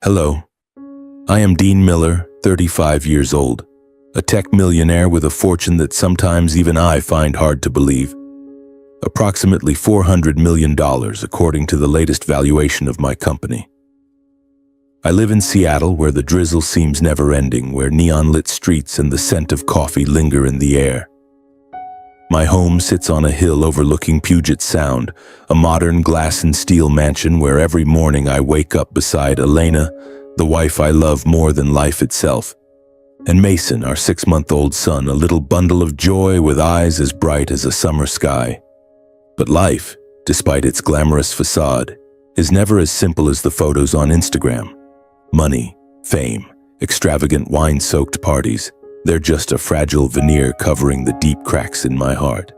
Hello, I am Dean Miller, 35 years old, a tech millionaire with a fortune that sometimes even I find hard to believe. Approximately $400 million, according to the latest valuation of my company. I live in Seattle, where the drizzle seems never-ending, where neon-lit streets and the scent of coffee linger in the air. My home sits on a hill overlooking Puget Sound, a modern glass and steel mansion where every morning I wake up beside Elena, the wife I love more than life itself, and Mason, our 6-month-old son, a little bundle of joy with eyes as bright as a summer sky. But life, despite its glamorous facade, is never as simple as the photos on Instagram. Money, fame, extravagant wine-soaked parties, they're just a fragile veneer covering the deep cracks in my heart.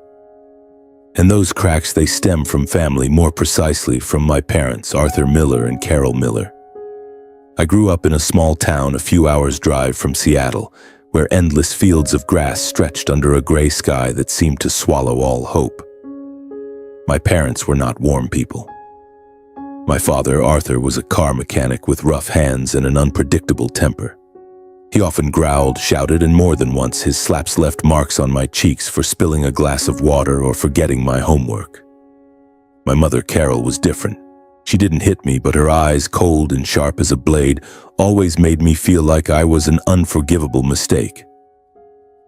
And those cracks, they stem from family, more precisely from my parents, Arthur Miller and Carol Miller. I grew up in a small town a few hours' drive from Seattle, where endless fields of grass stretched under a gray sky that seemed to swallow all hope. My parents were not warm people. My father, Arthur, was a car mechanic with rough hands and an unpredictable temper. He often growled, shouted, and more than once his slaps left marks on my cheeks for spilling a glass of water or forgetting my homework. My mother, Carol, was different. She didn't hit me, but her eyes, cold and sharp as a blade, always made me feel like I was an unforgivable mistake.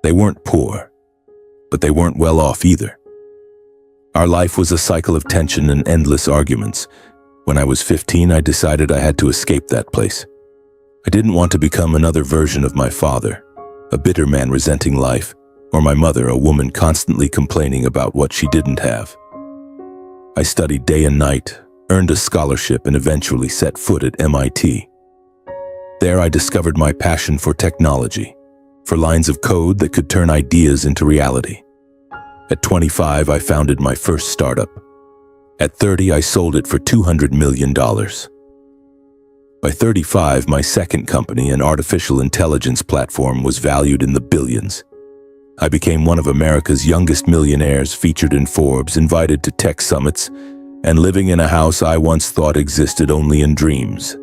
They weren't poor, but they weren't well off either. Our life was a cycle of tension and endless arguments. When I was 15, I decided I had to escape that place. I didn't want to become another version of my father, a bitter man resenting life, or my mother, a woman constantly complaining about what she didn't have. I studied day and night, earned a scholarship, and eventually set foot at MIT. There I discovered my passion for technology, for lines of code that could turn ideas into reality. At 25, I founded my first startup. At 30, I sold it for $200 million. By 35, my second company, an artificial intelligence platform, was valued in the billions. I became one of America's youngest millionaires, featured in Forbes, invited to tech summits, and living in a house I once thought existed only in dreams.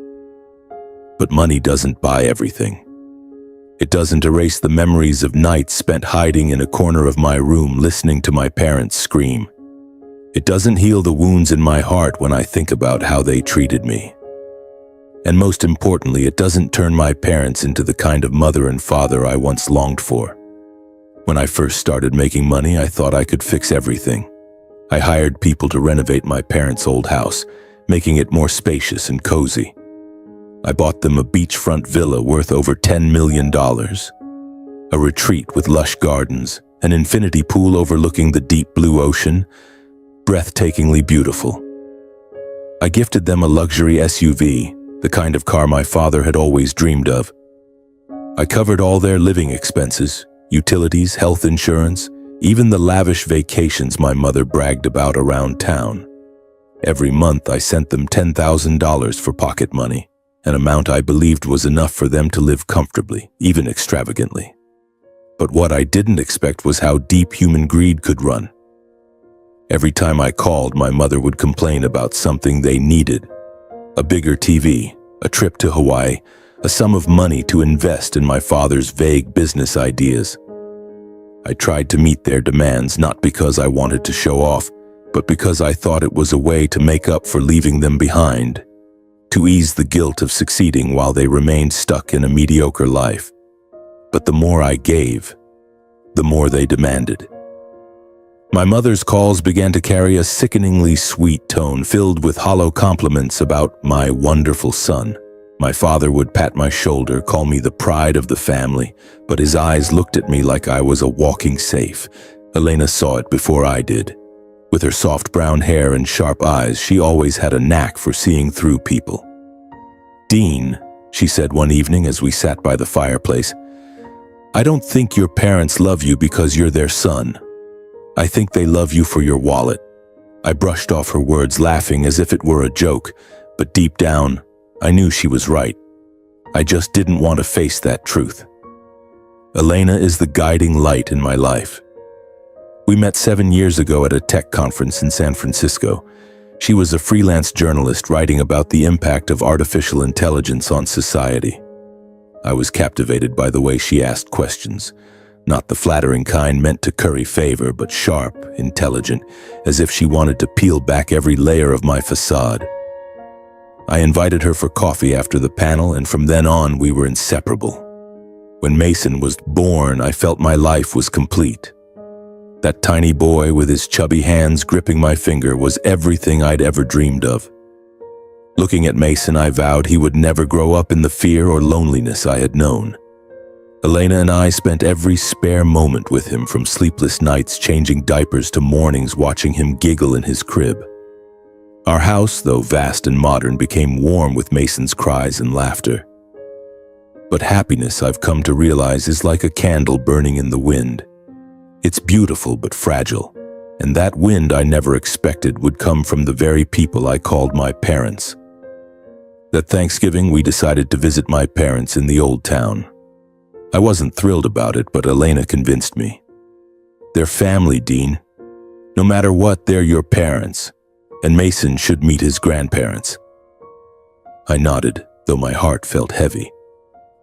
But money doesn't buy everything. It doesn't erase the memories of nights spent hiding in a corner of my room listening to my parents scream. It doesn't heal the wounds in my heart when I think about how they treated me. And most importantly, it doesn't turn my parents into the kind of mother and father I once longed for. When I first started making money, I thought I could fix everything. I hired people to renovate my parents' old house, making it more spacious and cozy. I bought them a beachfront villa worth over $10 million, a retreat with lush gardens, an infinity pool overlooking the deep blue ocean, breathtakingly beautiful. I gifted them a luxury SUV, the kind of car my father had always dreamed of. I covered all their living expenses, utilities, health insurance, even the lavish vacations my mother bragged about around town. Every month I sent them $10,000 for pocket money, an amount I believed was enough for them to live comfortably, even extravagantly. But what I didn't expect was how deep human greed could run. Every time I called, my mother would complain about something they needed. A bigger TV, a trip to Hawaii, a sum of money to invest in my father's vague business ideas. I tried to meet their demands not because I wanted to show off, but because I thought it was a way to make up for leaving them behind, to ease the guilt of succeeding while they remained stuck in a mediocre life. But the more I gave, the more they demanded. My mother's calls began to carry a sickeningly sweet tone filled with hollow compliments about my wonderful son. My father would pat my shoulder, call me the pride of the family, but his eyes looked at me like I was a walking safe. Elena saw it before I did. With her soft brown hair and sharp eyes, she always had a knack for seeing through people. "Dean," she said one evening as we sat by the fireplace, "I don't think your parents love you because you're their son. I think they love you for your wallet." I brushed off her words, laughing as if it were a joke, but deep down, I knew she was right. I just didn't want to face that truth. Elena is the guiding light in my life. We met 7 years ago at a tech conference in San Francisco. She was a freelance journalist writing about the impact of artificial intelligence on society. I was captivated by the way she asked questions, not the flattering kind meant to curry favor, but sharp, intelligent, as if she wanted to peel back every layer of my facade. I invited her for coffee after the panel, and from then on we were inseparable. When Mason was born, I felt my life was complete. That tiny boy with his chubby hands gripping my finger was everything I'd ever dreamed of. Looking at Mason, I vowed he would never grow up in the fear or loneliness I had known. Elena and I spent every spare moment with him, from sleepless nights changing diapers to mornings watching him giggle in his crib. Our house, though vast and modern, became warm with Mason's cries and laughter. But happiness, I've come to realize, is like a candle burning in the wind. It's beautiful but fragile, and that wind I never expected would come from the very people I called my parents. That Thanksgiving, we decided to visit my parents in the old town. I wasn't thrilled about it, but Elena convinced me. They're family, Dean. No matter what, they're your parents, and Mason should meet his grandparents. I nodded, though my heart felt heavy.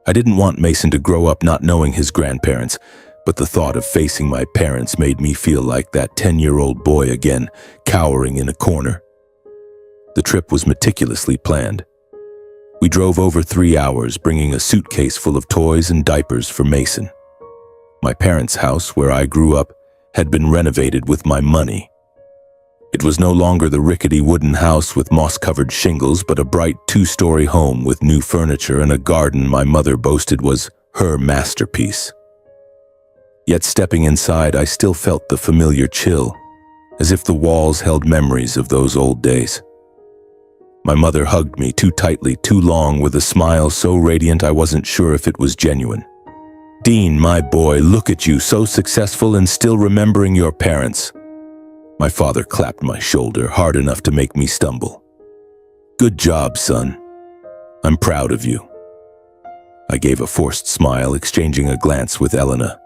I didn't want Mason to grow up not knowing his grandparents, but the thought of facing my parents made me feel like that 10-year-old boy again, cowering in a corner. The trip was meticulously planned. We drove over 3 hours, bringing a suitcase full of toys and diapers for Mason. My parents' house, where I grew up, had been renovated with my money. It was no longer the rickety wooden house with moss-covered shingles, but a bright 2-story home with new furniture and a garden my mother boasted was her masterpiece. Yet stepping inside, I still felt the familiar chill, as if the walls held memories of those old days. My mother hugged me too tightly, too long, with a smile so radiant I wasn't sure if it was genuine. "Dean, my boy, look at you, so successful and still remembering your parents." My father clapped my shoulder hard enough to make me stumble. "Good job, son. I'm proud of you." I gave a forced smile, exchanging a glance with Elena.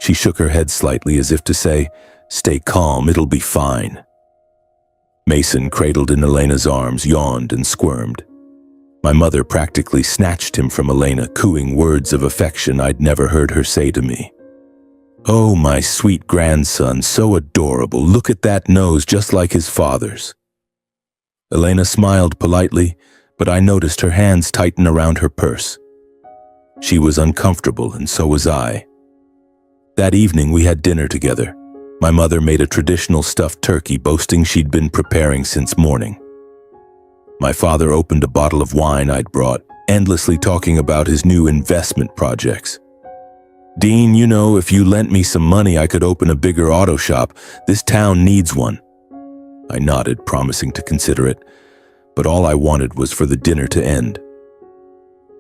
She shook her head slightly as if to say, "Stay calm, it'll be fine." Mason, cradled in Elena's arms, yawned and squirmed. My mother practically snatched him from Elena, cooing words of affection I'd never heard her say to me. "Oh, my sweet grandson, so adorable. Look at that nose, just like his father's." Elena smiled politely, but I noticed her hands tighten around her purse. She was uncomfortable, and so was I. That evening we had dinner together. My mother made a traditional stuffed turkey, boasting she'd been preparing since morning. My father opened a bottle of wine I'd brought, endlessly talking about his new investment projects. "Dean, you know, if you lent me some money, I could open a bigger auto shop. This town needs one." I nodded, promising to consider it, but all I wanted was for the dinner to end.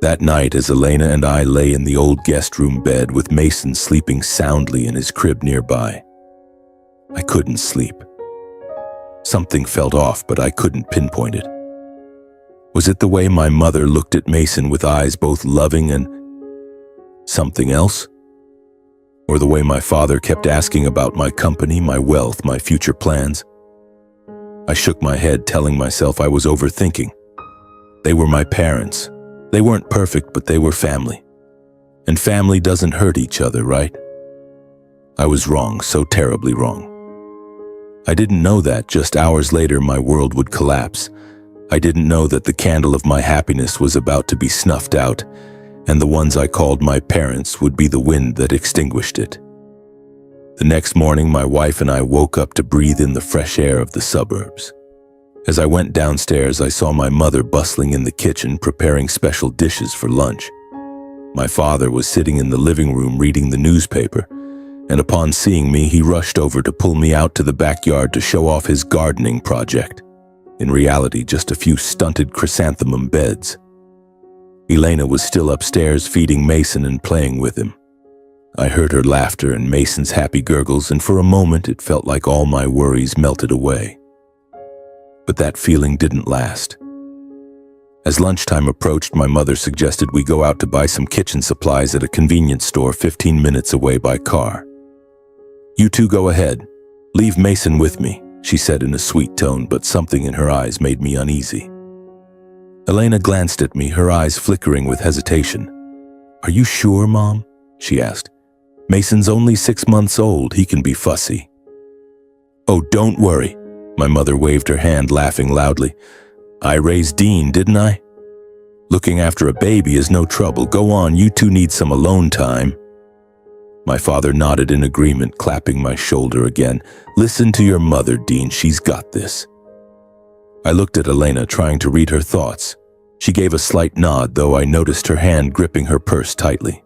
That night, as Elena and I lay in the old guest room bed with Mason sleeping soundly in his crib nearby, I couldn't sleep. Something felt off, but I couldn't pinpoint it. Was it the way my mother looked at Mason with eyes both loving and something else? Or the way my father kept asking about my company, my wealth, my future plans? I shook my head, telling myself I was overthinking. They were my parents. They weren't perfect, but they were family. And family doesn't hurt each other, right? I was wrong, so terribly wrong. I didn't know that just hours later my world would collapse. I didn't know that the candle of my happiness was about to be snuffed out, and the ones I called my parents would be the wind that extinguished it. The next morning, my wife and I woke up to breathe in the fresh air of the suburbs. As I went downstairs, I saw my mother bustling in the kitchen, preparing special dishes for lunch. My father was sitting in the living room reading the newspaper, and upon seeing me, he rushed over to pull me out to the backyard to show off his gardening project. In reality, just a few stunted chrysanthemum beds. Elena was still upstairs feeding Mason and playing with him. I heard her laughter and Mason's happy gurgles, and for a moment it felt like all my worries melted away. But that feeling didn't last. As lunchtime approached, my mother suggested we go out to buy some kitchen supplies at a convenience store 15 minutes away by car. "You two go ahead. Leave Mason with me," she said in a sweet tone, but something in her eyes made me uneasy. Elena glanced at me, her eyes flickering with hesitation. "Are you sure, Mom?" she asked. "Mason's only 6 months old. He can be fussy." "Oh, don't worry." My mother waved her hand, laughing loudly. "I raised Dean, didn't I? Looking after a baby is no trouble. Go on, you two need some alone time." My father nodded in agreement, clapping my shoulder again. "Listen to your mother, Dean. She's got this." I looked at Elena, trying to read her thoughts. She gave a slight nod, though I noticed her hand gripping her purse tightly.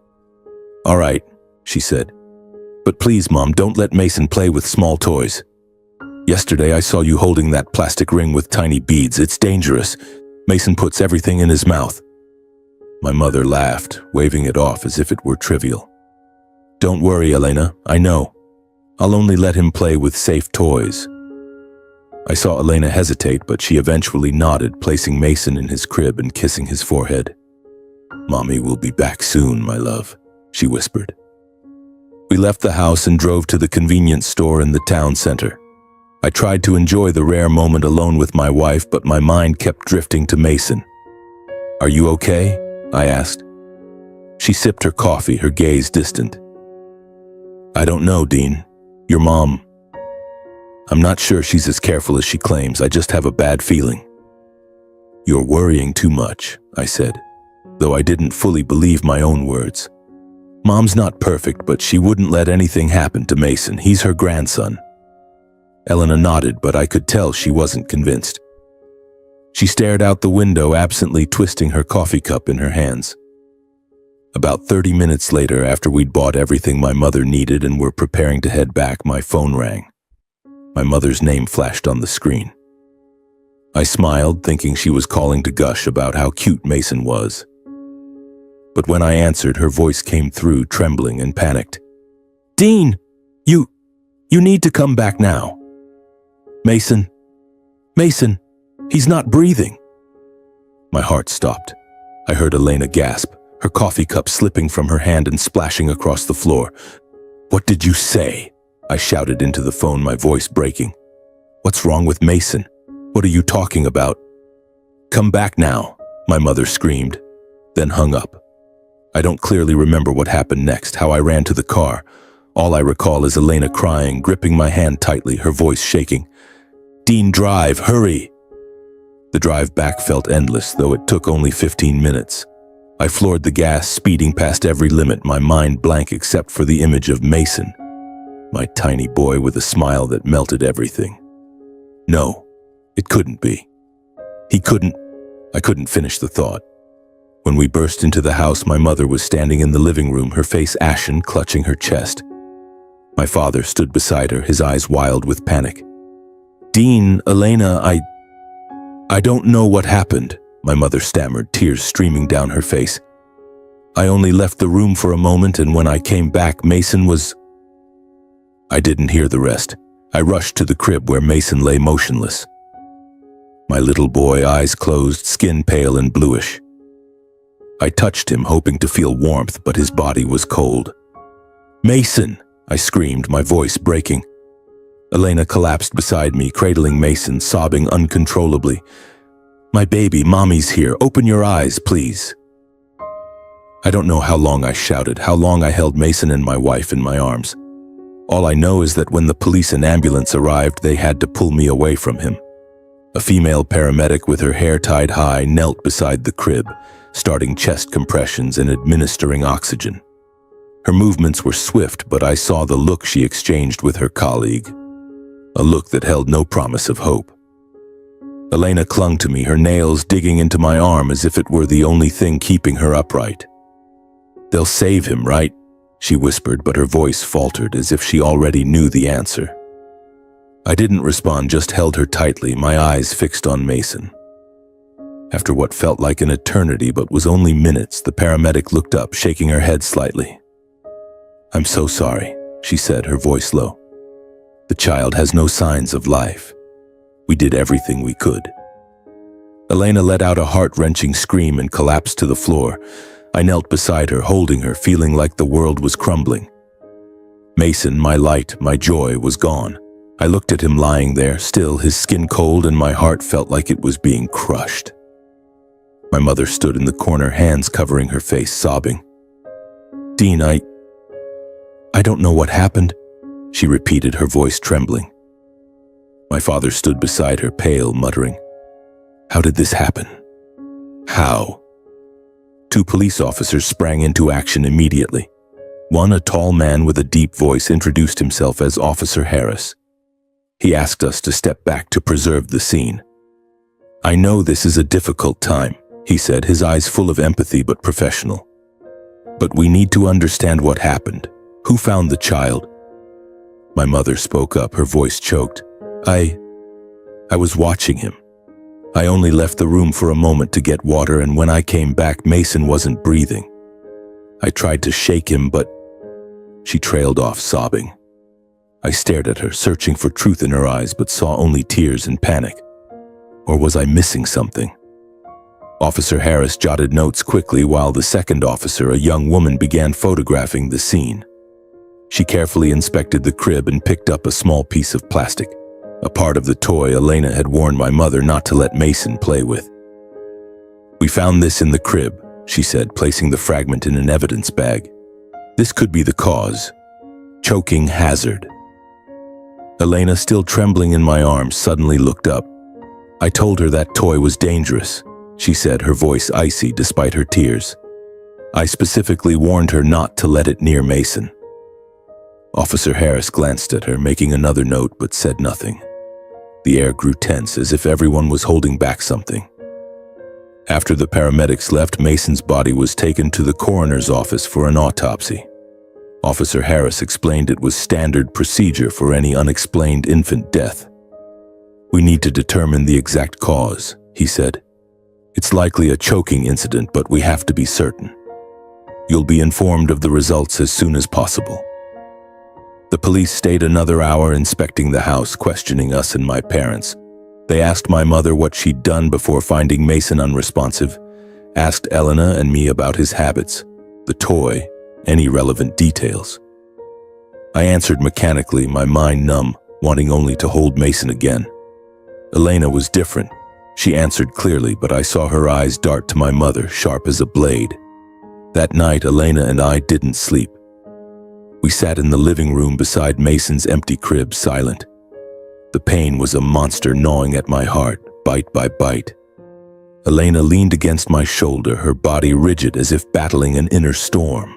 "All right," she said. "But please, Mom, don't let Mason play with small toys. Yesterday I saw you holding that plastic ring with tiny beads. It's dangerous. Mason puts everything in his mouth." My mother laughed, waving it off as if it were trivial. "Don't worry, Elena. I know. I'll only let him play with safe toys." I saw Elena hesitate, but she eventually nodded, placing Mason in his crib and kissing his forehead. "Mommy will be back soon, my love," she whispered. We left the house and drove to the convenience store in the town center. I tried to enjoy the rare moment alone with my wife, but my mind kept drifting to Mason. "Are you okay?" I asked. She sipped her coffee, her gaze distant. "I don't know, Dean. Your mom. I'm not sure she's as careful as she claims. I just have a bad feeling." "You're worrying too much," I said, though I didn't fully believe my own words. Mom's not perfect, but she wouldn't let anything happen to Mason. He's her grandson. Elena nodded, but I could tell she wasn't convinced. She stared out the window, absently twisting her coffee cup in her hands. About 30 minutes later, after we'd bought everything my mother needed and were preparing to head back, my phone rang. My mother's name flashed on the screen. I smiled, thinking she was calling to gush about how cute Mason was. But when I answered, her voice came through, trembling and panicked. "Dean, you need to come back now. Mason, he's not breathing." My heart stopped. I heard Elena gasp, her coffee cup slipping from her hand and splashing across the floor. "What did you say?" I shouted into the phone, my voice breaking. "What's wrong with Mason? What are you talking about?" "Come back now," my mother screamed, then hung up. I don't clearly remember what happened next, how I ran to the car. All I recall is Elena crying, gripping my hand tightly, her voice shaking. "Dean, drive, hurry!" The drive back felt endless, though it took only 15 minutes. I floored the gas, speeding past every limit, my mind blank except for the image of Mason, my tiny boy with a smile that melted everything. No, it couldn't be. I couldn't finish the thought. When we burst into the house, my mother was standing in the living room, her face ashen, clutching her chest. My father stood beside her, his eyes wild with panic. "Dean, Elena, I don't know what happened," my mother stammered, tears streaming down her face. "I only left the room for a moment, and when I came back, Mason was—" I didn't hear the rest. I rushed to the crib where Mason lay motionless. My little boy, eyes closed, skin pale and bluish. I touched him, hoping to feel warmth, but his body was cold. "Mason!" I screamed, my voice breaking. Elena collapsed beside me, cradling Mason, sobbing uncontrollably. "My baby, Mommy's here. Open your eyes, please." I don't know how long I shouted, how long I held Mason and my wife in my arms. All I know is that when the police and ambulance arrived, they had to pull me away from him. A female paramedic with her hair tied high knelt beside the crib, starting chest compressions and administering oxygen. Her movements were swift, but I saw the look she exchanged with her colleague, a look that held no promise of hope. Elena clung to me, her nails digging into my arm as if it were the only thing keeping her upright. "They'll save him, right?" she whispered, but her voice faltered as if she already knew the answer. I didn't respond, just held her tightly, my eyes fixed on Mason. After what felt like an eternity but was only minutes, the paramedic looked up, shaking her head slightly. "I'm so sorry," she said, her voice low. "The child has no signs of life. We did everything we could." Elena let out a heart-wrenching scream and collapsed to the floor. I knelt beside her, holding her, feeling like the world was crumbling. Mason, my light, my joy, was gone. I looked at him lying there, still, his skin cold, and my heart felt like it was being crushed. My mother stood in the corner, hands covering her face, sobbing. "Dean, I don't know what happened," she repeated, her voice trembling. My father stood beside her, pale, muttering, "How did this happen? How?" Two police officers sprang into action immediately. One, a tall man with a deep voice, introduced himself as Officer Harris. He asked us to step back to preserve the scene. "I know this is a difficult time," he said, his eyes full of empathy but professional. "But we need to understand what happened. Who found the child?" My mother spoke up, her voice choked. I was watching him. I only left the room for a moment to get water, and when I came back, Mason wasn't breathing. I tried to shake him, but..." She trailed off, sobbing. I stared at her, searching for truth in her eyes, but saw only tears and panic. Or was I missing something? Officer Harris jotted notes quickly while the second officer, a young woman, began photographing the scene. She carefully inspected the crib and picked up a small piece of plastic, a part of the toy Elena had warned my mother not to let Mason play with. "We found this in the crib," she said, placing the fragment in an evidence bag. "This could be the cause. Choking hazard." Elena, still trembling in my arms, suddenly looked up. "I told her that toy was dangerous," she said, her voice icy despite her tears. "I specifically warned her not to let it near Mason." Officer Harris glanced at her, making another note, but said nothing. The air grew tense, as if everyone was holding back something. After the paramedics left, Mason's body was taken to the coroner's office for an autopsy. Officer Harris explained it was standard procedure for any unexplained infant death. "We need to determine the exact cause," he said. "It's likely a choking incident, but we have to be certain. You'll be informed of the results as soon as possible." The police stayed another hour inspecting the house, questioning us and my parents. They asked my mother what she'd done before finding Mason unresponsive, asked Elena and me about his habits, the toy, any relevant details. I answered mechanically, my mind numb, wanting only to hold Mason again. Elena was different. She answered clearly, but I saw her eyes dart to my mother, sharp as a blade. That night, Elena and I didn't sleep. We sat in the living room beside Mason's empty crib, silent. The pain was a monster gnawing at my heart, bite by bite. Elena leaned against my shoulder, her body rigid as if battling an inner storm.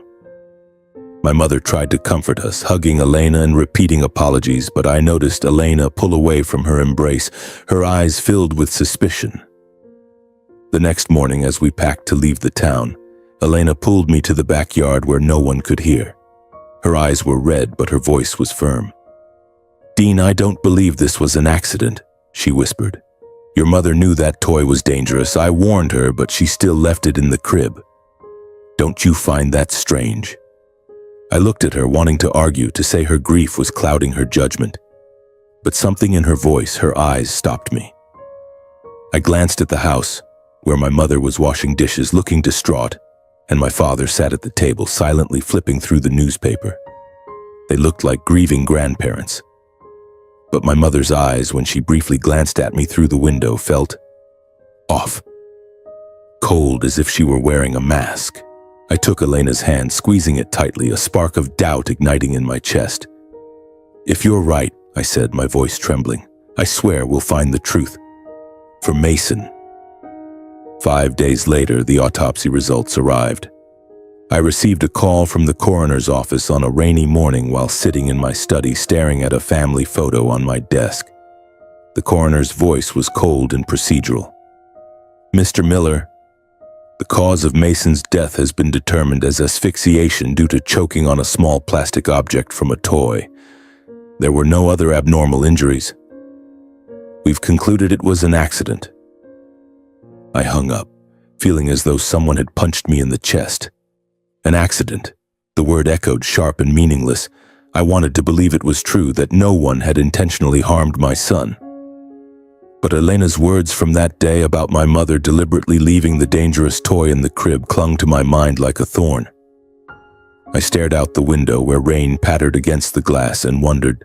My mother tried to comfort us, hugging Elena and repeating apologies, but I noticed Elena pull away from her embrace, her eyes filled with suspicion. The next morning, as we packed to leave the town, Elena pulled me to the backyard where no one could hear. Her eyes were red, but her voice was firm. "Dean, I don't believe this was an accident," she whispered. "Your mother knew that toy was dangerous. I warned her, but she still left it in the crib. Don't you find that strange?" I looked at her, wanting to argue, to say her grief was clouding her judgment. But something in her voice, her eyes, stopped me. I glanced at the house, where my mother was washing dishes, looking distraught, and my father sat at the table, silently flipping through the newspaper. They looked like grieving grandparents. But my mother's eyes, when she briefly glanced at me through the window, felt off. Cold, as if she were wearing a mask. I took Elena's hand, squeezing it tightly, a spark of doubt igniting in my chest. "If you're right," I said, my voice trembling, "I swear we'll find the truth. For Mason." 5 days later, the autopsy results arrived. I received a call from the coroner's office on a rainy morning while sitting in my study staring at a family photo on my desk. The coroner's voice was cold and procedural. "Mr. Miller, the cause of Mason's death has been determined as asphyxiation due to choking on a small plastic object from a toy. There were no other abnormal injuries. We've concluded it was an accident." I hung up, feeling as though someone had punched me in the chest. An accident. The word echoed, sharp and meaningless. I wanted to believe it was true, that no one had intentionally harmed my son. But Elena's words from that day about my mother deliberately leaving the dangerous toy in the crib clung to my mind like a thorn. I stared out the window where rain pattered against the glass and wondered,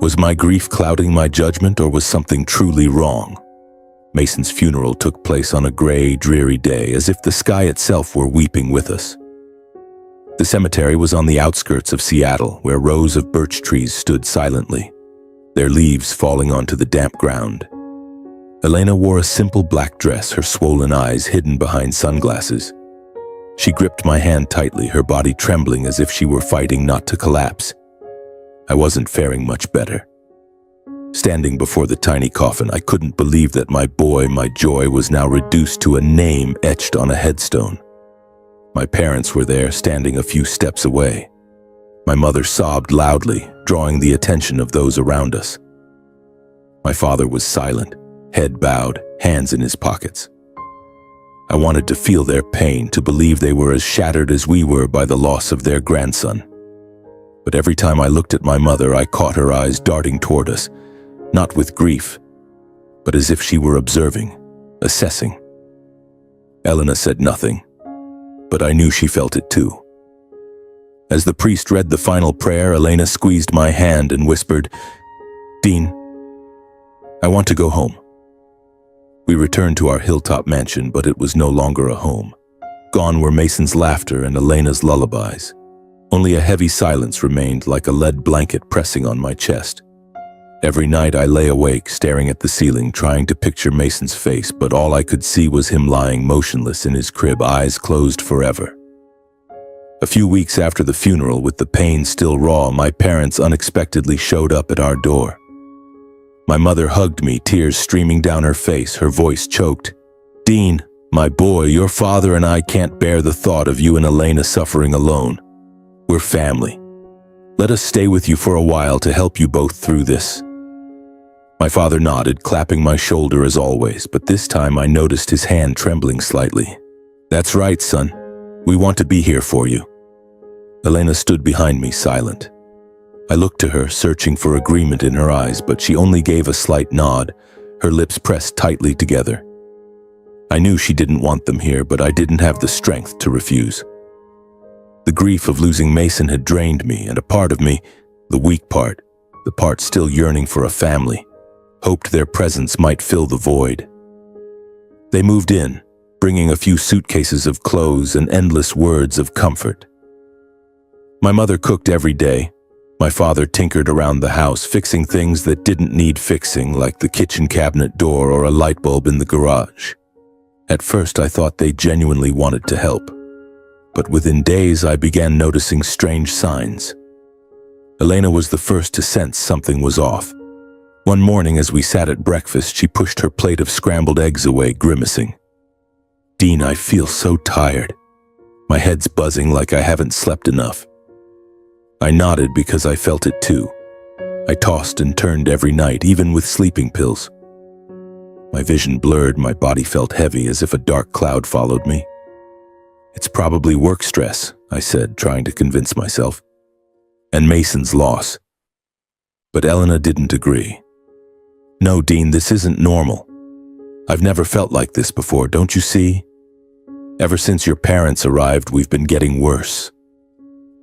Was my grief clouding my judgment, or was something truly wrong? Mason's funeral took place on a gray, dreary day, as if the sky itself were weeping with us. The cemetery was on the outskirts of Seattle, where rows of birch trees stood silently, their leaves falling onto the damp ground. Elena wore a simple black dress, her swollen eyes hidden behind sunglasses. She gripped my hand tightly, her body trembling as if she were fighting not to collapse. I wasn't faring much better. Standing before the tiny coffin, I couldn't believe that my boy, my joy, was now reduced to a name etched on a headstone. My parents were there, standing a few steps away. My mother sobbed loudly, drawing the attention of those around us. My father was silent, head bowed, hands in his pockets. I wanted to feel their pain, to believe they were as shattered as we were by the loss of their grandson. But every time I looked at my mother, I caught her eyes darting toward us, not with grief, but as if she were observing, assessing. Elena said nothing, but I knew she felt it too. As the priest read the final prayer, Elena squeezed my hand and whispered, "Dean, I want to go home." We returned to our hilltop mansion, but it was no longer a home. Gone were Mason's laughter and Elena's lullabies. Only a heavy silence remained, like a lead blanket pressing on my chest. Every night I lay awake, staring at the ceiling, trying to picture Mason's face, but all I could see was him lying motionless in his crib, eyes closed forever. A few weeks after the funeral, with the pain still raw, my parents unexpectedly showed up at our door. My mother hugged me, tears streaming down her face, her voice choked. "Dean, my boy, your father and I can't bear the thought of you and Elena suffering alone. We're family. Let us stay with you for a while to help you both through this." My father nodded, clapping my shoulder as always, but this time I noticed his hand trembling slightly. "That's right, son. We want to be here for you." Elena stood behind me, silent. I looked to her, searching for agreement in her eyes, but she only gave a slight nod, her lips pressed tightly together. I knew she didn't want them here, but I didn't have the strength to refuse. The grief of losing Mason had drained me, and a part of me, the weak part, the part still yearning for a family, hoped their presence might fill the void. They moved in, bringing a few suitcases of clothes and endless words of comfort. My mother cooked every day. My father tinkered around the house, fixing things that didn't need fixing, like the kitchen cabinet door or a light bulb in the garage. At first, I thought they genuinely wanted to help. But within days, I began noticing strange signs. Elena was the first to sense something was off. One morning, as we sat at breakfast, she pushed her plate of scrambled eggs away, grimacing. "Dean, I feel so tired. My head's buzzing like I haven't slept enough." I nodded because I felt it too. I tossed and turned every night, even with sleeping pills. My vision blurred, my body felt heavy, as if a dark cloud followed me. "It's probably work stress," I said, trying to convince myself. "And Mason's loss." But Elena didn't agree. "No, Dean, this isn't normal. I've never felt like this before, don't you see? Ever since your parents arrived, we've been getting worse."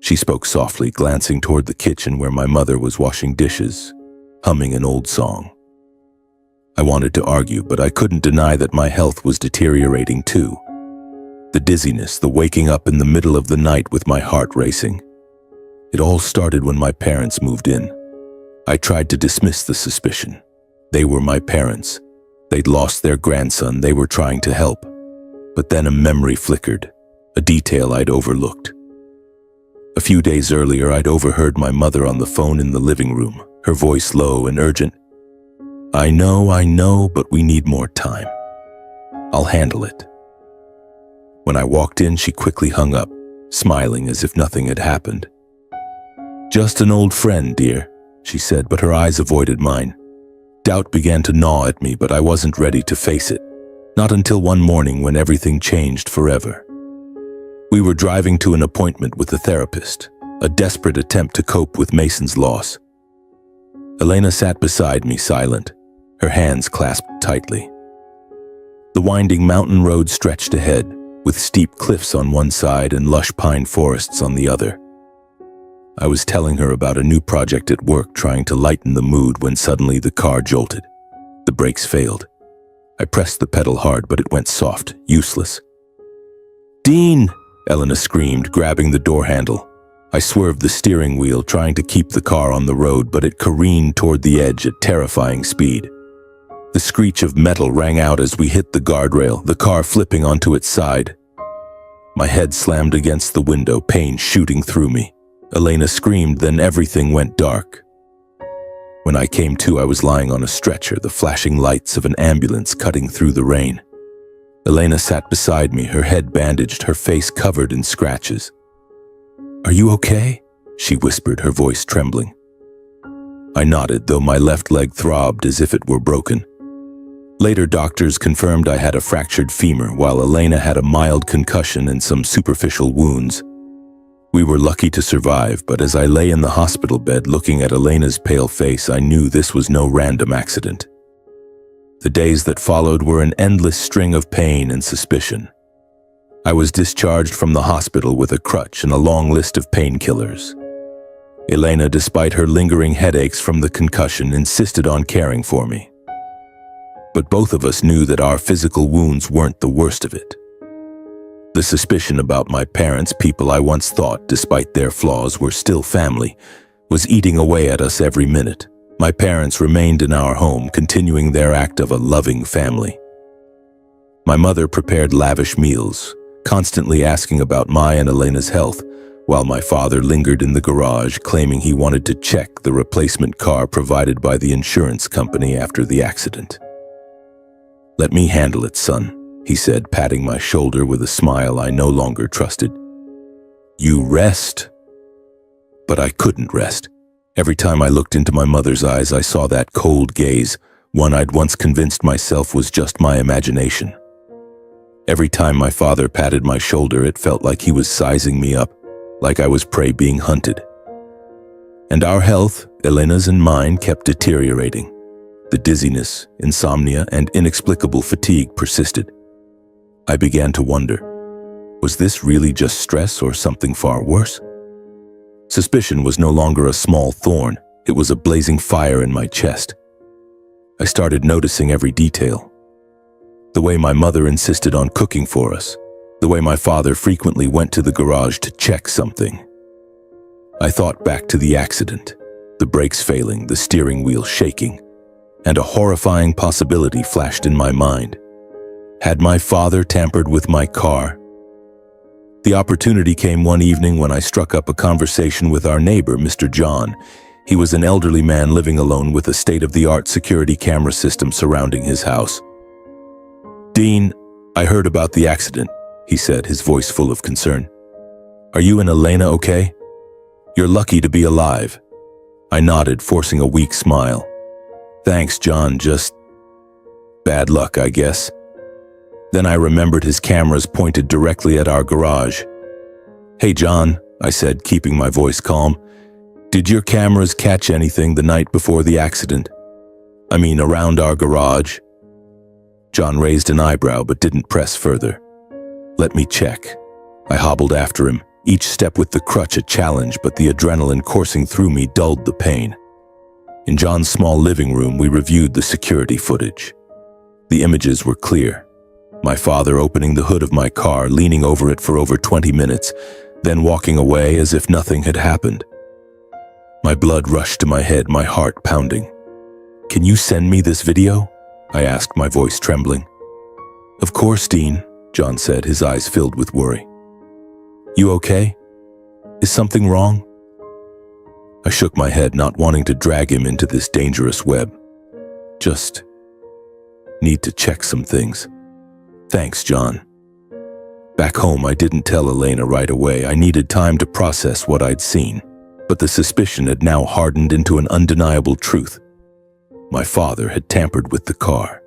She spoke softly, glancing toward the kitchen where my mother was washing dishes, humming an old song. I wanted to argue, but I couldn't deny that my health was deteriorating too. The dizziness, the waking up in the middle of the night with my heart racing. It all started when my parents moved in. I tried to dismiss the suspicion. They were my parents. They'd lost their grandson, they were trying to help. But then a memory flickered, a detail I'd overlooked. A few days earlier, I'd overheard my mother on the phone in the living room, her voice low and urgent. I know, but we need more time. I'll handle it." When I walked in, she quickly hung up, smiling as if nothing had happened. "Just an old friend, dear," she said, but her eyes avoided mine. Doubt began to gnaw at me, but I wasn't ready to face it. Not until one morning when everything changed forever. We were driving to an appointment with a therapist, a desperate attempt to cope with Mason's loss. Elena sat beside me, silent, her hands clasped tightly. The winding mountain road stretched ahead, with steep cliffs on one side and lush pine forests on the other. I was telling her about a new project at work, trying to lighten the mood, when suddenly the car jolted. The brakes failed. I pressed the pedal hard, but it went soft, useless. "Dean!" Elena screamed, grabbing the door handle. I swerved the steering wheel, trying to keep the car on the road, but it careened toward the edge at terrifying speed. The screech of metal rang out as we hit the guardrail, the car flipping onto its side. My head slammed against the window, pain shooting through me. Elena screamed, then everything went dark. When I came to, I was lying on a stretcher, the flashing lights of an ambulance cutting through the rain. Elena sat beside me, her head bandaged, her face covered in scratches. "Are you okay?" she whispered, her voice trembling. I nodded, though my left leg throbbed as if it were broken. Later, doctors confirmed I had a fractured femur, while Elena had a mild concussion and some superficial wounds. We were lucky to survive, but as I lay in the hospital bed looking at Elena's pale face, I knew this was no random accident. The days that followed were an endless string of pain and suspicion. I was discharged from the hospital with a crutch and a long list of painkillers. Elena, despite her lingering headaches from the concussion, insisted on caring for me. But both of us knew that our physical wounds weren't the worst of it. The suspicion about my parents, people I once thought, despite their flaws, were still family, was eating away at us every minute. My parents remained in our home, continuing their act of a loving family. My mother prepared lavish meals, constantly asking about my and Elena's health, while my father lingered in the garage, claiming he wanted to check the replacement car provided by the insurance company after the accident. "Let me handle it, son," he said, patting my shoulder with a smile I no longer trusted. "You rest." But I couldn't rest. Every time I looked into my mother's eyes, I saw that cold gaze, one I'd once convinced myself was just my imagination. Every time my father patted my shoulder, it felt like he was sizing me up, like I was prey being hunted. And our health, Elena's and mine, kept deteriorating. The dizziness, insomnia, and inexplicable fatigue persisted. I began to wonder, was this really just stress or something far worse? Suspicion was no longer a small thorn, it was a blazing fire in my chest. I started noticing every detail. The way my mother insisted on cooking for us, the way my father frequently went to the garage to check something. I thought back to the accident, the brakes failing, the steering wheel shaking, and a horrifying possibility flashed in my mind. Had my father tampered with my car? The opportunity came one evening when I struck up a conversation with our neighbor, Mr. John. He was an elderly man living alone with a state-of-the-art security camera system surrounding his house. "Dean, I heard about the accident," he said, his voice full of concern. "Are you and Elena okay? You're lucky to be alive." I nodded, forcing a weak smile. "Thanks, John, just bad luck, I guess." Then I remembered his cameras pointed directly at our garage. "Hey, John," I said, keeping my voice calm, "did your cameras catch anything the night before the accident? I mean, around our garage?" John raised an eyebrow but didn't press further. "Let me check." I hobbled after him, each step with the crutch a challenge, but the adrenaline coursing through me dulled the pain. In John's small living room, we reviewed the security footage. The images were clear. My father opening the hood of my car, leaning over it for over 20 minutes, then walking away as if nothing had happened. My blood rushed to my head, my heart pounding. "Can you send me this video?" I asked, my voice trembling. "Of course, Dean," John said, his eyes filled with worry. "You okay? Is something wrong?" I shook my head, not wanting to drag him into this dangerous web. "Just need to check some things." "Thanks, John." Back home, I didn't tell Elena right away. I needed time to process what I'd seen. But the suspicion had now hardened into an undeniable truth. My father had tampered with the car.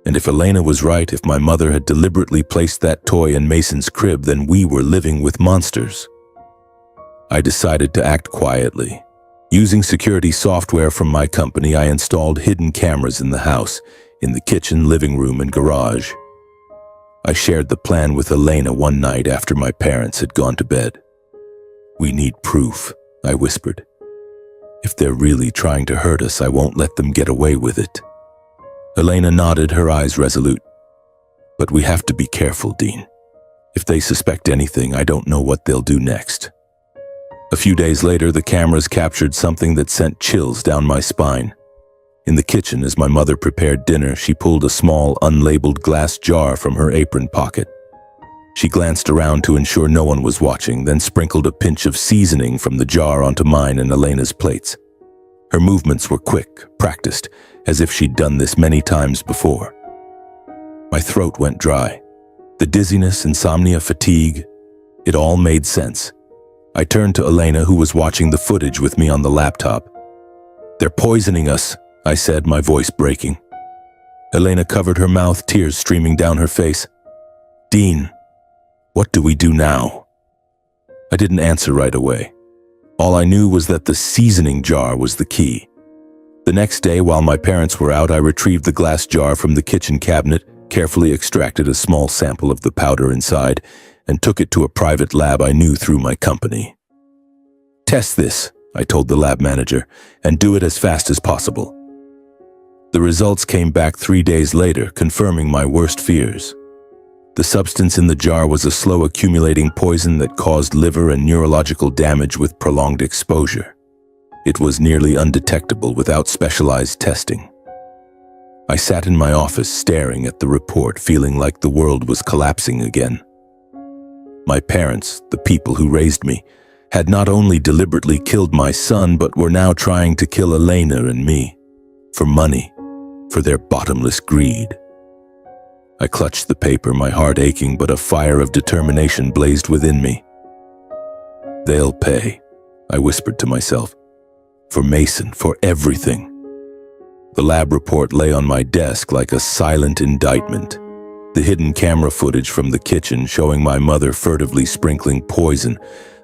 And if Elena was right, if my mother had deliberately placed that toy in Mason's crib, then we were living with monsters. I decided to act quietly. Using security software from my company, I installed hidden cameras in the house, in the kitchen, living room, and garage. I shared the plan with Elena one night after my parents had gone to bed. "We need proof," I whispered. If they're really trying to hurt us, I won't let them get away with it. Elena nodded, her eyes resolute. But we have to be careful, Dean. If they suspect anything, I don't know what they'll do next. A few days later, the cameras captured something that sent chills down my spine. In the kitchen, as my mother prepared dinner, she pulled a small, unlabeled glass jar from her apron pocket. She glanced around to ensure no one was watching, then sprinkled a pinch of seasoning from the jar onto mine and Elena's plates. Her movements were quick, practiced, as if she'd done this many times before. My throat went dry. The dizziness, insomnia, fatigue, it all made sense. I turned to Elena, who was watching the footage with me on the laptop. "They're poisoning us," I said, my voice breaking. Elena covered her mouth, tears streaming down her face. "Dean, what do we do now?" I didn't answer right away. All I knew was that the seasoning jar was the key. The next day, while my parents were out, I retrieved the glass jar from the kitchen cabinet, carefully extracted a small sample of the powder inside, and took it to a private lab I knew through my company. "Test this," I told the lab manager, "and do it as fast as possible." The results came back 3 days later, confirming my worst fears. The substance in the jar was a slow accumulating poison that caused liver and neurological damage with prolonged exposure. It was nearly undetectable without specialized testing. I sat in my office staring at the report, feeling like the world was collapsing again. My parents, the people who raised me, had not only deliberately killed my son, but were now trying to kill Elena and me. For money, for their bottomless greed. I clutched the paper, my heart aching, but a fire of determination blazed within me. "They'll pay," I whispered to myself. "For Mason, for everything." The lab report lay on my desk like a silent indictment. The hidden camera footage from the kitchen showing my mother furtively sprinkling poison,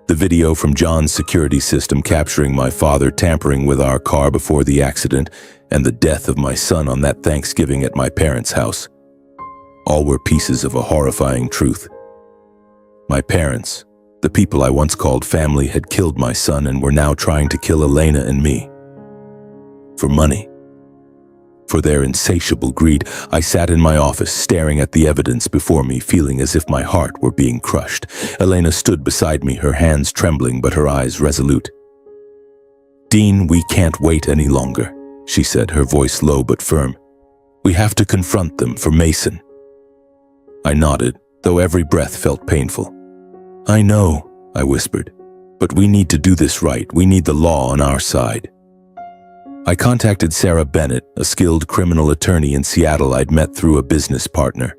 the video from John's security system capturing my father tampering with our car before the accident, and the death of my son on that Thanksgiving at my parents' house. All were pieces of a horrifying truth. My parents, the people I once called family, had killed my son and were now trying to kill Elena and me. For money. For their insatiable greed, I sat in my office staring at the evidence before me, feeling as if my heart were being crushed. Elena stood beside me, her hands trembling but her eyes resolute. "Dean, we can't wait any longer," she said, her voice low but firm. "We have to confront them for Mason." I nodded, though every breath felt painful. "I know," I whispered, "but we need to do this right. We need the law on our side." I contacted Sarah Bennett, a skilled criminal attorney in Seattle I'd met through a business partner.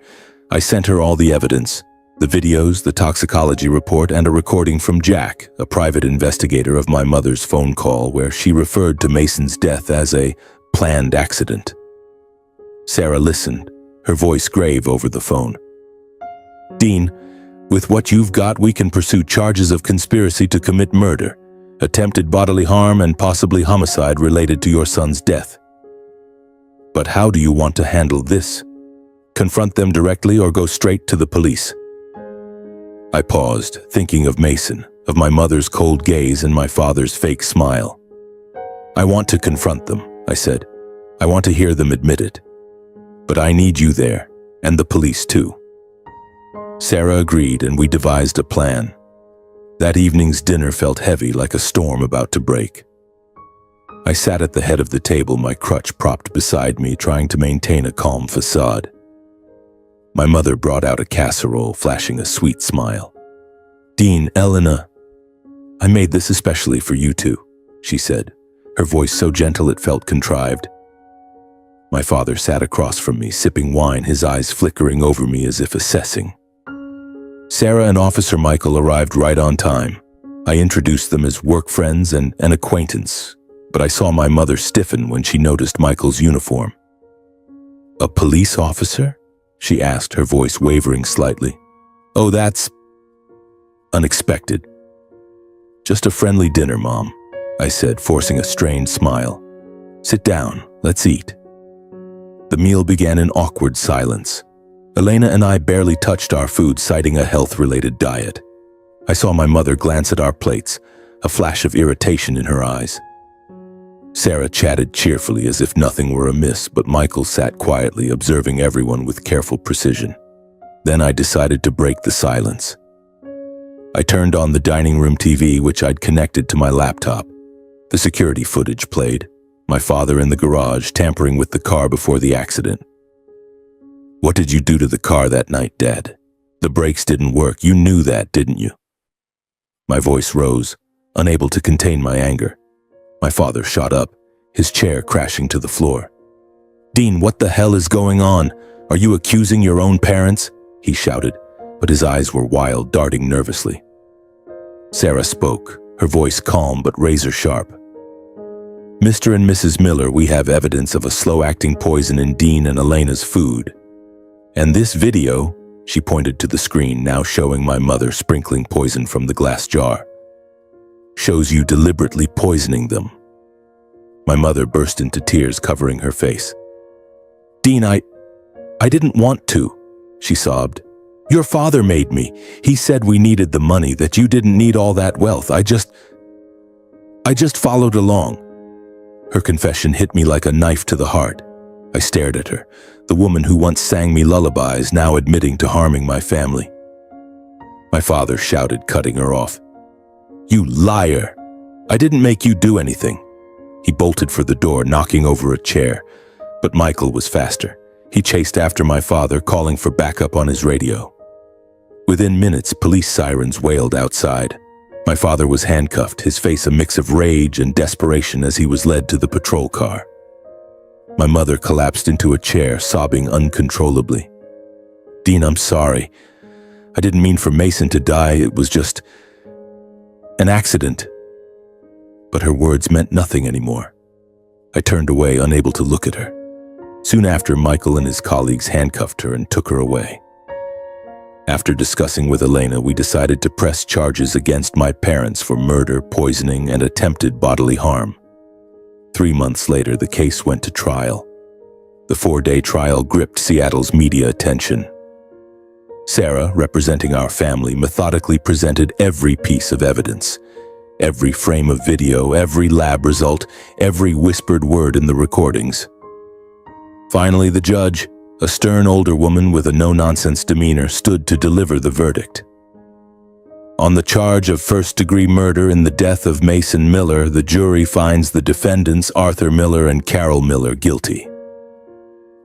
I sent her all the evidence, the videos, the toxicology report, and a recording from Jack, a private investigator, of my mother's phone call where she referred to Mason's death as a planned accident. Sarah listened, her voice grave over the phone. "Dean, with what you've got, we can pursue charges of conspiracy to commit murder, attempted bodily harm, and possibly homicide related to your son's death. But how do you want to handle this? Confront them directly or go straight to the police?" I paused, thinking of Mason, of my mother's cold gaze and my father's fake smile. "I want to confront them," I said. "I want to hear them admit it. But I need you there, and the police too." Sarah agreed, and we devised a plan. That evening's dinner felt heavy, like a storm about to break. I sat at the head of the table, my crutch propped beside me, trying to maintain a calm facade. My mother brought out a casserole, flashing a sweet smile. "Dean, Elena, I made this especially for you two," she said, her voice so gentle it felt contrived. My father sat across from me, sipping wine, his eyes flickering over me as if assessing. Sarah and Officer Michael arrived right on time. I introduced them as work friends and an acquaintance, but I saw my mother stiffen when she noticed Michael's uniform. "A police officer?" she asked, her voice wavering slightly. "Oh, that's unexpected." "Just a friendly dinner, Mom," I said, forcing a strained smile. "Sit down, let's eat." The meal began in awkward silence. Elena and I barely touched our food, citing a health-related diet. I saw my mother glance at our plates, a flash of irritation in her eyes. Sarah chatted cheerfully as if nothing were amiss, but Michael sat quietly, observing everyone with careful precision. Then I decided to break the silence. I turned on the dining room TV, which I'd connected to my laptop. The security footage played. My father in the garage, tampering with the car before the accident. "What did you do to the car that night, Dad? The brakes didn't work. You knew that, didn't you?" My voice rose, unable to contain my anger. My father shot up, his chair crashing to the floor. "Dean, what the hell is going on? Are you accusing your own parents?" he shouted, but his eyes were wild, darting nervously. Sarah spoke, her voice calm but razor-sharp. "Mr. and Mrs. Miller, we have evidence of a slow-acting poison in Dean and Elena's food. And this video," she pointed to the screen now showing my mother sprinkling poison from the glass jar, "shows you deliberately poisoning them." My mother burst into tears, covering her face. "Dean, I didn't want to," she sobbed. "Your father made me. He said we needed the money, that you didn't need all that wealth. I just followed along." Her confession hit me like a knife to the heart. I stared at her, the woman who once sang me lullabies, now admitting to harming my family. My father shouted, cutting her off. "You liar! I didn't make you do anything." He bolted for the door, knocking over a chair, but Michael was faster. He chased after my father, calling for backup on his radio. Within minutes, police sirens wailed outside. My father was handcuffed, his face a mix of rage and desperation as he was led to the patrol car. My mother collapsed into a chair, sobbing uncontrollably. "Dean, I'm sorry. I didn't mean for Mason to die. It was just an accident." But her words meant nothing anymore. I turned away, unable to look at her. Soon after, Michael and his colleagues handcuffed her and took her away. After discussing with Elena, we decided to press charges against my parents for murder, poisoning, and attempted bodily harm. 3 months later, the case went to trial. The 4-day trial gripped Seattle's media attention. Sarah, representing our family, methodically presented every piece of evidence. Every frame of video, every lab result, every whispered word in the recordings. Finally, the judge, a stern older woman with a no-nonsense demeanor, stood to deliver the verdict. On the charge of first-degree murder in the death of Mason Miller, the jury finds the defendants Arthur Miller and Carol Miller guilty.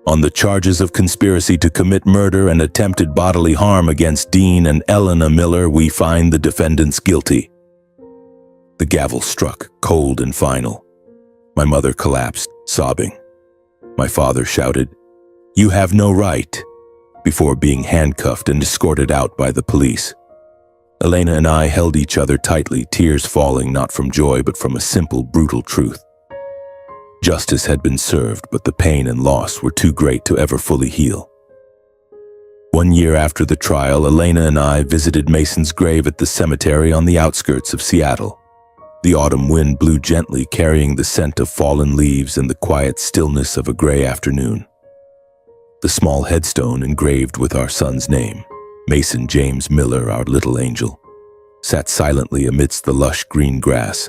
On the charges of conspiracy to commit murder and attempted bodily harm against Dean and Elena Miller, we find the defendants guilty. The gavel struck, cold and final. My mother collapsed, sobbing. My father shouted, "You have no right," before being handcuffed and escorted out by the police. Elena and I held each other tightly, tears falling not from joy but from a simple, brutal truth. Justice had been served, but the pain and loss were too great to ever fully heal. 1 year after the trial, Elena and I visited Mason's grave at the cemetery on the outskirts of Seattle. The autumn wind blew gently, carrying the scent of fallen leaves and the quiet stillness of a gray afternoon. The small headstone engraved with our son's name, Mason James Miller, our little angel, sat silently amidst the lush green grass.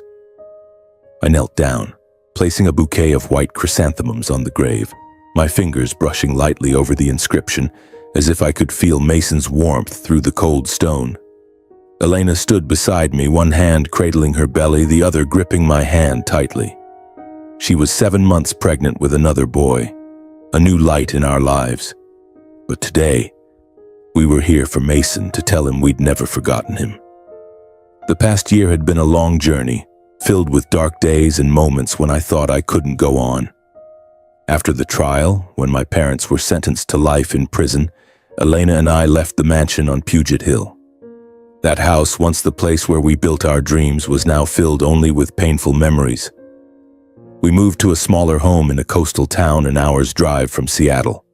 I knelt down, placing a bouquet of white chrysanthemums on the grave, my fingers brushing lightly over the inscription, as if I could feel Mason's warmth through the cold stone. Elena stood beside me, one hand cradling her belly, the other gripping my hand tightly. She was 7 months pregnant with another boy, a new light in our lives. But today, we were here for Mason, to tell him we'd never forgotten him. The past year had been a long journey, filled with dark days and moments when I thought I couldn't go on. After the trial, when my parents were sentenced to life in prison, Elena and I left the mansion on Puget Hill. That house, once the place where we built our dreams, was now filled only with painful memories. We moved to a smaller home in a coastal town an hour's drive from Seattle.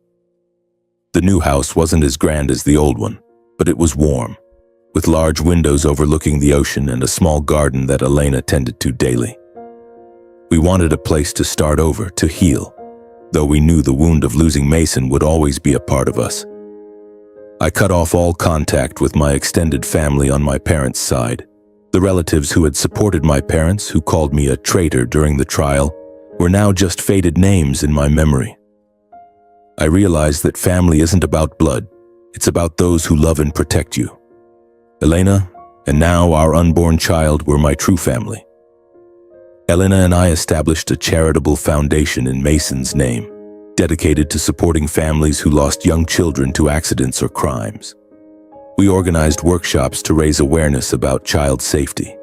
The new house wasn't as grand as the old one, but it was warm, with large windows overlooking the ocean and a small garden that Elena tended to daily. We wanted a place to start over, to heal, though we knew the wound of losing Mason would always be a part of us. I cut off all contact with my extended family on my parents' side. The relatives who had supported my parents, who called me a traitor during the trial, were now just faded names in my memory. I realized that family isn't about blood. It's about those who love and protect you. Elena, and now our unborn child, were my true family. Elena and I established a charitable foundation in Mason's name, dedicated to supporting families who lost young children to accidents or crimes. We organized workshops to raise awareness about child safety,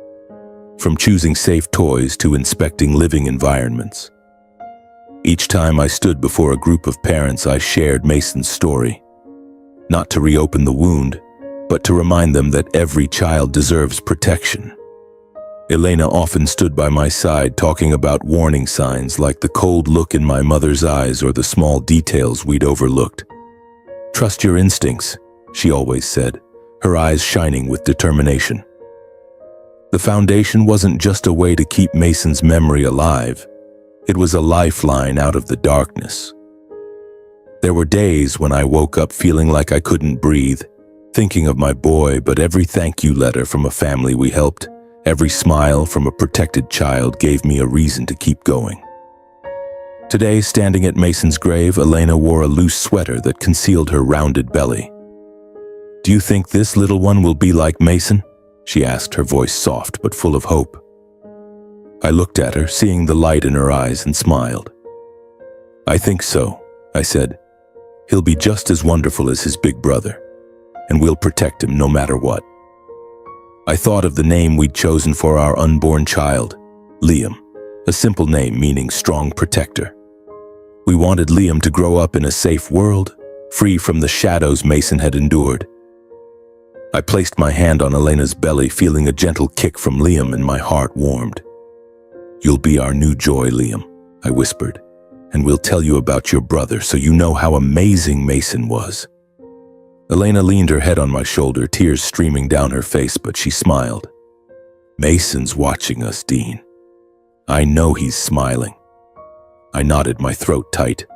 from choosing safe toys to inspecting living environments. Each time I stood before a group of parents, I shared Mason's story, not to reopen the wound, but to remind them that every child deserves protection. Elena often stood by my side talking about warning signs like the cold look in my mother's eyes or the small details we'd overlooked. "Trust your instincts," she always said, her eyes shining with determination. The foundation wasn't just a way to keep Mason's memory alive. It was a lifeline out of the darkness. There were days when I woke up feeling like I couldn't breathe, thinking of my boy, but every thank you letter from a family we helped, every smile from a protected child gave me a reason to keep going. Today, standing at Mason's grave, Elena wore a loose sweater that concealed her rounded belly. "Do you think this little one will be like Mason?" she asked, her voice soft but full of hope. I looked at her, seeing the light in her eyes, and smiled. "I think so," I said. "He'll be just as wonderful as his big brother, and we'll protect him no matter what." I thought of the name we'd chosen for our unborn child, Liam, a simple name meaning strong protector. We wanted Liam to grow up in a safe world, free from the shadows Mason had endured. I placed my hand on Elena's belly, feeling a gentle kick from Liam, and my heart warmed. "You'll be our new joy, Liam," I whispered, "and we'll tell you about your brother so you know how amazing Mason was." Elena leaned her head on my shoulder, tears streaming down her face, but she smiled. "Mason's watching us, Dean. I know he's smiling." I nodded, my throat tight.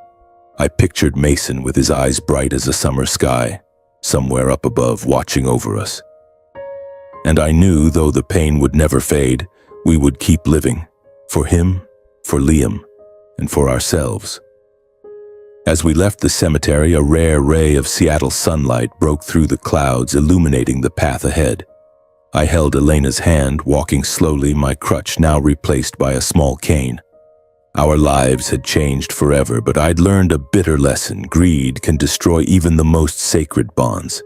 I pictured Mason with his eyes bright as a summer sky, somewhere up above, watching over us. And I knew, though the pain would never fade, we would keep living, for him, for Liam, and for ourselves. As we left the cemetery, a rare ray of Seattle sunlight broke through the clouds, illuminating the path ahead. I held Elena's hand, walking slowly, my crutch now replaced by a small cane. Our lives had changed forever, but I'd learned a bitter lesson: greed can destroy even the most sacred bonds.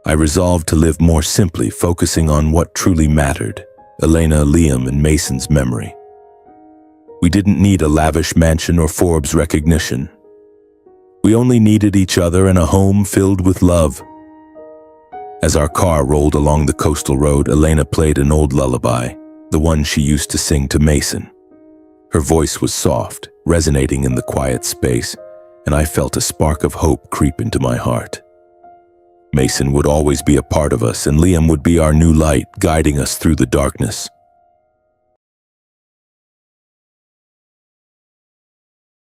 I resolved to live more simply, focusing on what truly mattered: Elena, Liam, and Mason's memory. We didn't need a lavish mansion or Forbes recognition. We only needed each other and a home filled with love. As our car rolled along the coastal road, Elena played an old lullaby, the one she used to sing to Mason. Her voice was soft, resonating in the quiet space, and I felt a spark of hope creep into my heart. Mason would always be a part of us, and Liam would be our new light, guiding us through the darkness.